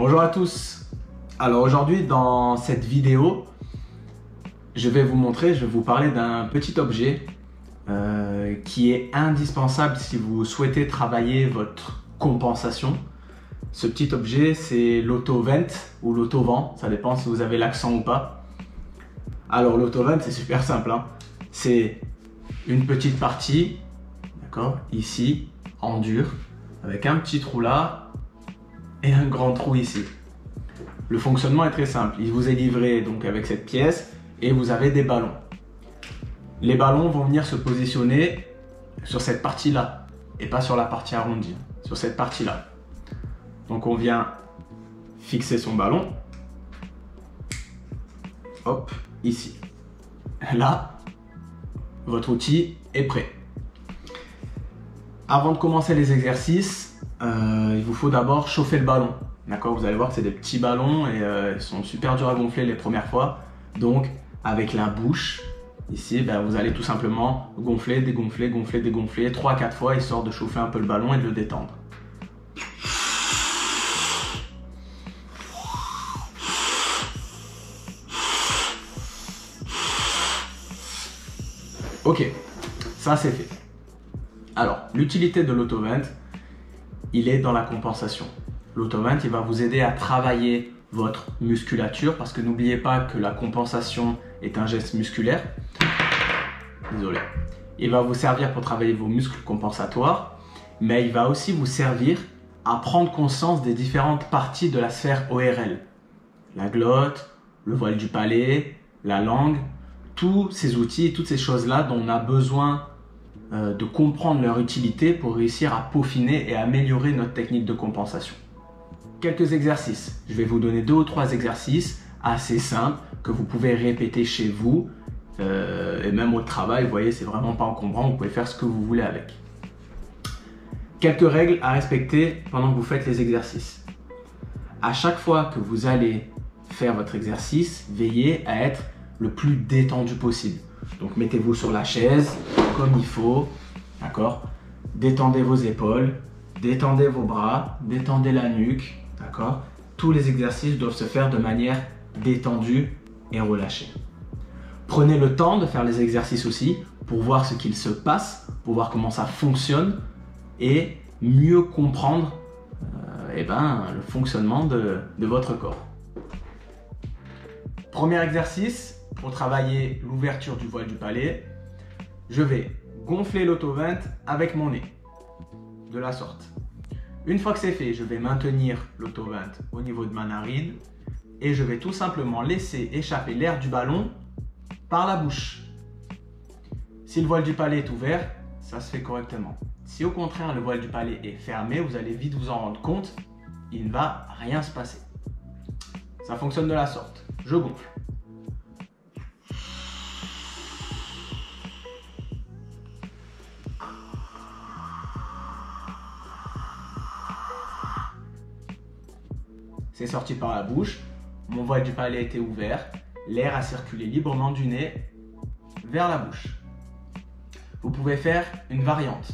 Bonjour à tous. Alors aujourd'hui dans cette vidéo, je vais vous parler d'un petit objet qui est indispensable si vous souhaitez travailler votre compensation. Ce petit objet, c'est l'autovent ou l'autovent, ça dépend si vous avez l'accent ou pas. Alors l'autovent, c'est super simple, hein. C'est une petite partie, d'accord, ici, en dur, avec un petit trou là et un grand trou ici. Le fonctionnement est très simple. Il vous est livré donc avec cette pièce et vous avez des ballons. Les ballons vont venir se positionner sur cette partie-là et pas sur la partie arrondie, sur cette partie-là. Donc on vient fixer son ballon, hop, ici. Là, votre outil est prêt. Avant de commencer les exercices, il vous faut d'abord chauffer le ballon. D'accord, vous allez voir que c'est des petits ballons et ils sont super durs à gonfler les premières fois. Donc avec la bouche, ici, vous allez tout simplement gonfler, dégonfler, gonfler, dégonfler 3-4 fois histoire de chauffer un peu le ballon et de le détendre. Ok, ça c'est fait. Alors, l'utilité de l'autovent, il est dans la compensation. L'autovent, il va vous aider à travailler votre musculature parce que n'oubliez pas que la compensation est un geste musculaire. Désolé. Il va vous servir pour travailler vos muscles compensatoires, mais il va aussi vous servir à prendre conscience des différentes parties de la sphère ORL. La glotte, le voile du palais, la langue, tous ces outils, toutes ces choses-là dont on a besoin de comprendre leur utilité pour réussir à peaufiner et améliorer notre technique de compensation. Quelques exercices. Je vais vous donner 2 ou 3 exercices assez simples que vous pouvez répéter chez vous et même au travail. Vous voyez, c'est vraiment pas encombrant. Vous pouvez faire ce que vous voulez avec. Quelques règles à respecter pendant que vous faites les exercices. À chaque fois que vous allez faire votre exercice, veillez à être le plus détendu possible. Donc mettez-vous sur la chaise comme il faut, d'accord? Détendez vos épaules, détendez vos bras, détendez la nuque, d'accord? Tous les exercices doivent se faire de manière détendue et relâchée. Prenez le temps de faire les exercices aussi pour voir ce qu'il se passe, pour voir comment ça fonctionne et mieux comprendre le fonctionnement de votre corps. Premier exercice, pour travailler l'ouverture du voile du palais, je vais gonfler l'autovent avec mon nez, de la sorte. Une fois que c'est fait, je vais maintenir l'autovent au niveau de ma narine et je vais tout simplement laisser échapper l'air du ballon par la bouche. Si le voile du palais est ouvert, ça se fait correctement. Si au contraire le voile du palais est fermé, vous allez vite vous en rendre compte, il ne va rien se passer. Ça fonctionne de la sorte. Je gonfle. C'est sorti par la bouche, mon voile du palais était ouvert, l'air a circulé librement du nez vers la bouche. Vous pouvez faire une variante.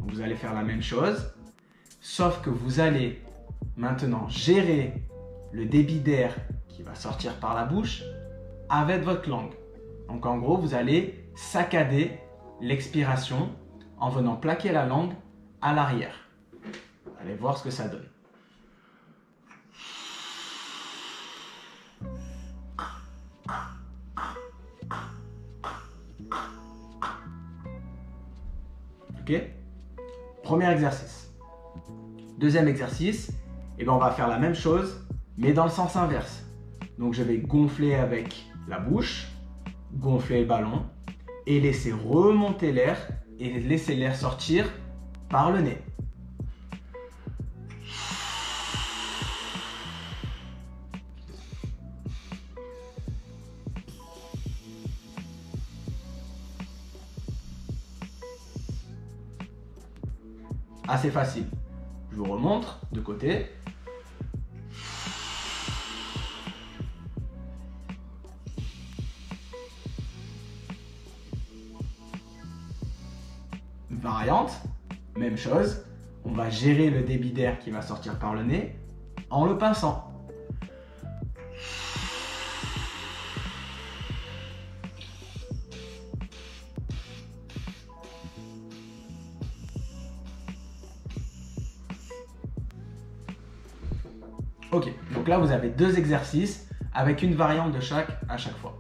Vous allez faire la même chose, sauf que vous allez maintenant gérer le débit d'air qui va sortir par la bouche avec votre langue. Donc en gros, vous allez saccader l'expiration en venant plaquer la langue à l'arrière. Allez voir ce que ça donne. Ok? Premier exercice. Deuxième exercice, on va faire la même chose, mais dans le sens inverse. Donc je vais gonfler avec la bouche, gonfler le ballon et laisser remonter l'air et laisser l'air sortir par le nez. Assez facile. Je vous remontre de côté. Variante, même chose. On va gérer le débit d'air qui va sortir par le nez en le pinçant. Ok, donc là vous avez 2 exercices avec une variante de chaque à chaque fois.